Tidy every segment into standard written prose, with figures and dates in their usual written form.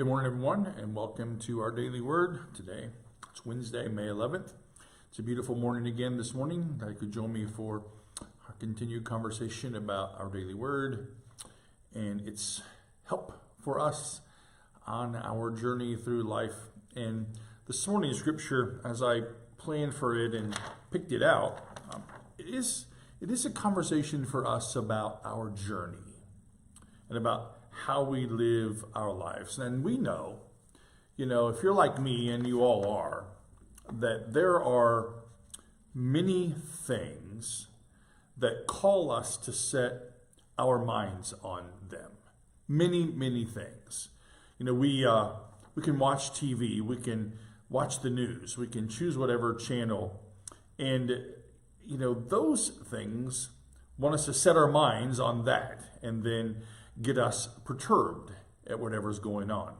Good morning, everyone, and welcome to our daily word today. It's Wednesday, May 11th. It's a beautiful morning again this morning. That you could join me for our continued conversation about our daily word and its help for us on our journey through life. And this morning's scripture, as I planned for it and picked it out, it is a conversation for us about our journey and about how we live our lives. And we know, if you're like me, and you all are, that there are many things that call us to set our minds on them. Many, many things. We can watch TV, we can watch the news, we can choose whatever channel, and those things want us to set our minds on that and then get us perturbed at whatever's going on.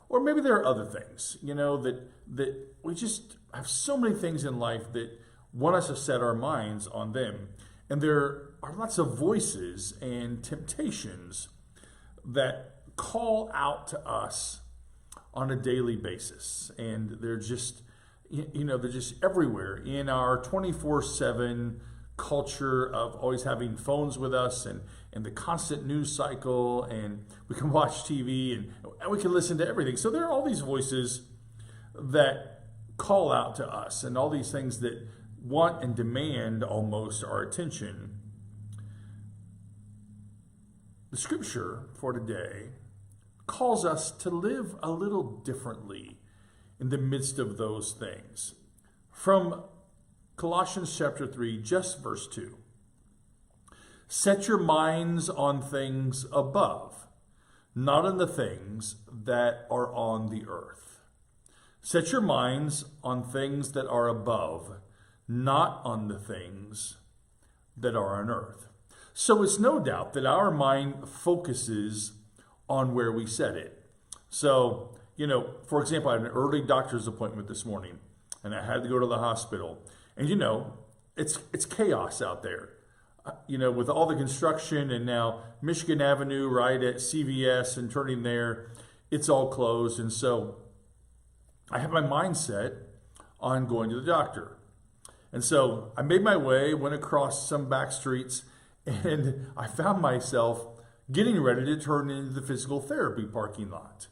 Or maybe there are other things, that we just have so many things in life that want us to set our minds on them. And there are lots of voices and temptations that call out to us on a daily basis. And they're just, they're just everywhere in our 24/7 culture of always having phones with us and the constant news cycle, and we can watch TV and we can listen to everything. So there are all these voices that call out to us and all these things that want and demand almost our attention. The scripture for today calls us to live a little differently in the midst of those things. From Colossians chapter 3, just verse 2. Set your minds on things above, not on the things that are on the earth. Set your minds on things that are above, not on the things that are on earth. So it's no doubt that our mind focuses on where we set it. So, for example, I had an early doctor's appointment this morning, and I had to go to the hospital. And it's chaos out there, with all the construction, and now Michigan Avenue right at CVS and turning there, it's all closed. And so I have my mind set on going to the doctor. And so I made my way, went across some back streets, and I found myself getting ready to turn into the physical therapy parking lot.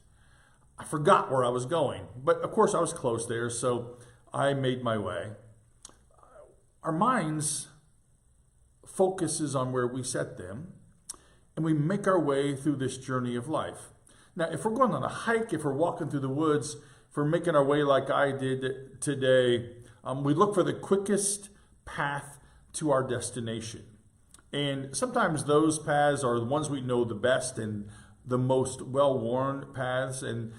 I forgot where I was going, but of course I was close there, so I made my way. Our minds focuses on where we set them, and we make our way through this journey of life. Now, if we're going on a hike, if we're walking through the woods, if we're making our way like I did today, we look for the quickest path to our destination. And sometimes those paths are the ones we know the best and the most well-worn paths, and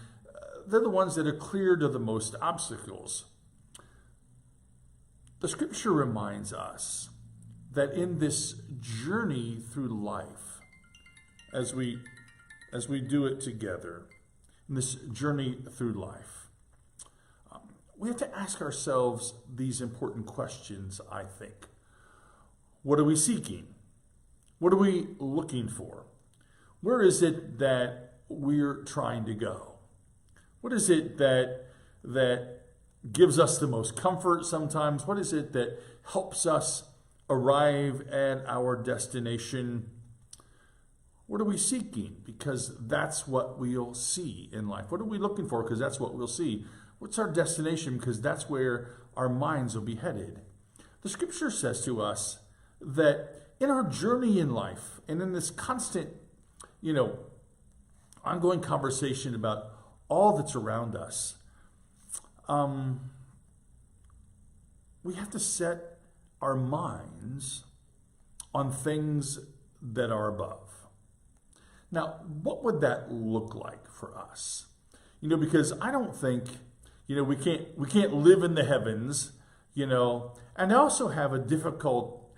they're the ones that are cleared of the most obstacles. The scripture reminds us that in this journey through life, as we do it together, in this journey through life, we have to ask ourselves these important questions, I think. What are we seeking? What are we looking for? Where is it that we're trying to go? What is it that gives us the most comfort sometimes? What is it that helps us arrive at our destination? What are we seeking? Because that's what we'll see in life. What are we looking for? Because that's what we'll see. What's our destination? Because that's where our minds will be headed. The scripture says to us that in our journey in life and in this constant, ongoing conversation about all that's around us, we have to set our minds on things that are above. Now, what would that look like for us? Because I don't think, we can't live in the heavens, and I also have a difficult,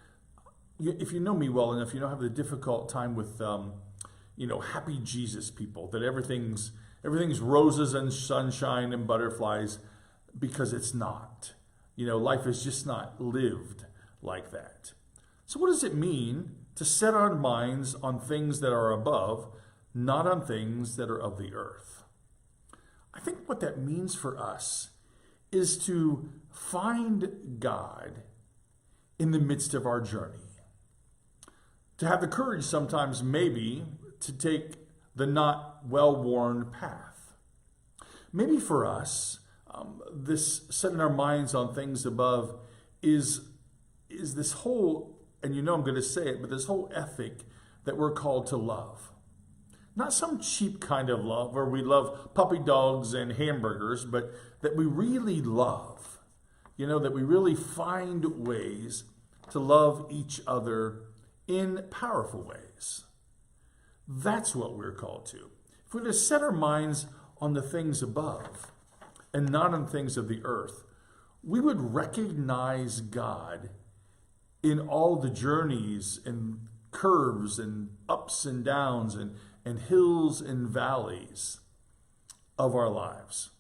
if you know me well enough, have the difficult time with, happy Jesus people, that everything's roses and sunshine and butterflies, because it's not. Life is just not lived like that. So what does it mean to set our minds on things that are above, not on things that are of the earth? I think what that means for us is to find God in the midst of our journey. To have the courage sometimes maybe to take the not well-worn path. Maybe for us, this setting our minds on things above is this whole, and I'm going to say it, but this whole ethic that we're called to love. Not some cheap kind of love where we love puppy dogs and hamburgers, but that we really love. That we really find ways to love each other in powerful ways. That's what we're called to. If we're to set our minds on the things above and not on things of the earth, we would recognize God in all the journeys and curves and ups and downs and hills and valleys of our lives.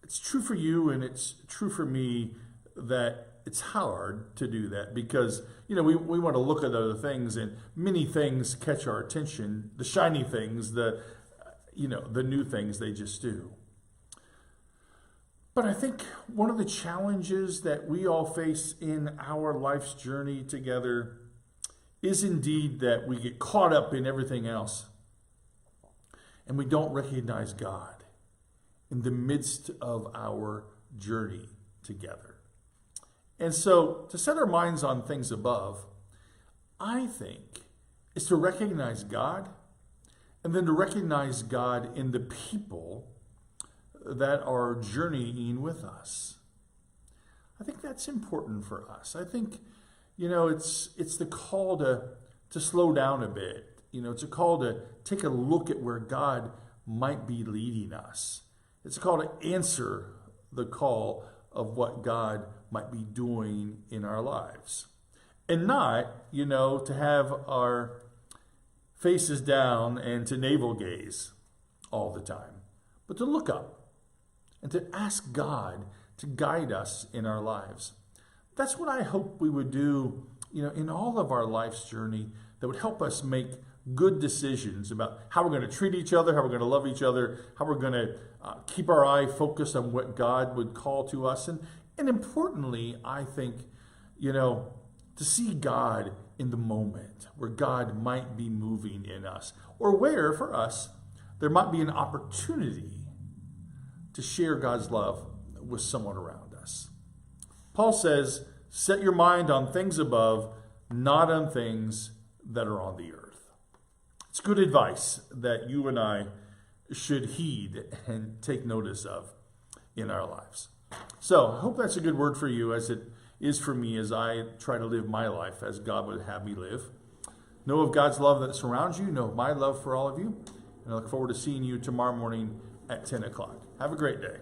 It's true for you and it's true for me that it's hard to do that because, we want to look at other things and many things catch our attention, the shiny things, the new things they just do. But I think one of the challenges that we all face in our life's journey together is indeed that we get caught up in everything else and we don't recognize God in the midst of our journey together. And so to set our minds on things above, I think, is to recognize God and then to recognize God in the people that are journeying with us. I think that's important for us. I think, it's the call to slow down a bit. It's a call to take a look at where God might be leading us. It's a call to answer the call of what God might be doing in our lives. And not, to have our faces down and to navel gaze all the time, but to look up and to ask God to guide us in our lives. That's what I hope we would do, in all of our life's journey that would help us make good decisions about how we're going to treat each other, how we're going to love each other, how we're going to keep our eye focused on what God would call to us. And importantly, I think, to see God in the moment where God might be moving in us or where, for us, there might be an opportunity to share God's love with someone around us. Paul says, set your mind on things above, not on things that are on the earth. It's good advice that you and I should heed and take notice of in our lives. So I hope that's a good word for you as it is for me as I try to live my life as God would have me live. Know of God's love that surrounds you. Know of my love for all of you. And I look forward to seeing you tomorrow morning at 10 o'clock. Have a great day.